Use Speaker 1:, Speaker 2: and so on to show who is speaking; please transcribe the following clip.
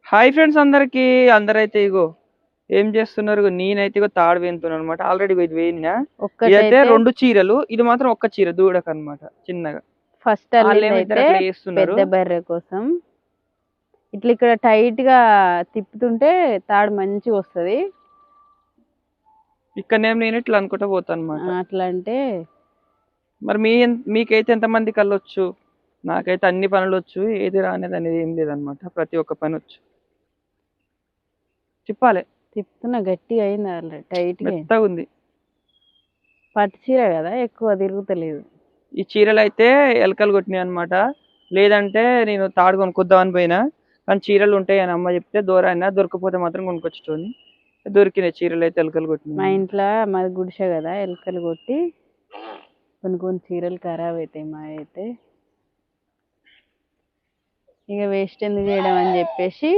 Speaker 1: Hi friends అందరికి అందరైతే ఇగో ఏం చేస్తున్నారు నేనైతే ఇగో తాడు వేస్తున్నాను అనమాట ఆల్రెడీ ఇది వేయినా ఇదైతే
Speaker 2: ఒక్కటైతే
Speaker 1: రెండు చీరలు ఇది మాత్రం ఒక్క చీర దూడకు అనమాట చిన్నగా
Speaker 2: ఫస్ట్
Speaker 1: వాళ్ళేమో
Speaker 2: అల్లింది
Speaker 1: ఇద్దరు
Speaker 2: అయితే
Speaker 1: అట్లా చేస్తున్నారు
Speaker 2: పెద్ద బర్రె కోసం ఇట్లా ఇక్కడ టైట్ గా తిప్పుతుంటే తాడు మంచిగా వస్తది.
Speaker 1: ఇక్కడనేమో నేను ఇట్లా అనుకుంటా పోతాను అనమాట.
Speaker 2: అట్లా అంటే
Speaker 1: మరి మీకైతే ఎంతమంది కళ్ళొచ్చు? నాకైతే అన్ని పనులు వచ్చు, ఏది రానేది అనేది ఏం లేదనమాట. ప్రతి ఒక్క పని వచ్చు. చెప్పాలి
Speaker 2: తిప్పుతున్నా గట్టిగా అయింది ఆల్రెడీ టైట్ గా అయింది.
Speaker 1: మెత్తగా ఉంది.
Speaker 2: పట్టు చీర కదా ఎక్కువ తిరుగుతలేదు.
Speaker 1: ఈ చీరలు అయితే ఎలకలు కొట్టినాయి అనమాట. లేదంటే నేను తాడు కొనుక్కొద్దామని పోయినా, కానీ చీరలు ఉంటాయి అని అమ్మ చెప్తే దూరాన దొరకపోతే మాత్రం కొనుక్కొచ్చుతోని దొరికినాయి చీరలు అయితే ఎలకలు
Speaker 2: మా
Speaker 1: కొట్టినాయి.
Speaker 2: ఇంట్లో మాది గుడిసె కదా ఎలుకలు కొట్టి కొన్ని కొన్ని చీరలు ఖరాబ్ అవుతాయి మా అయితే. ఇక వేస్ట్ ఎందుకు చేయడం అని చెప్పేసి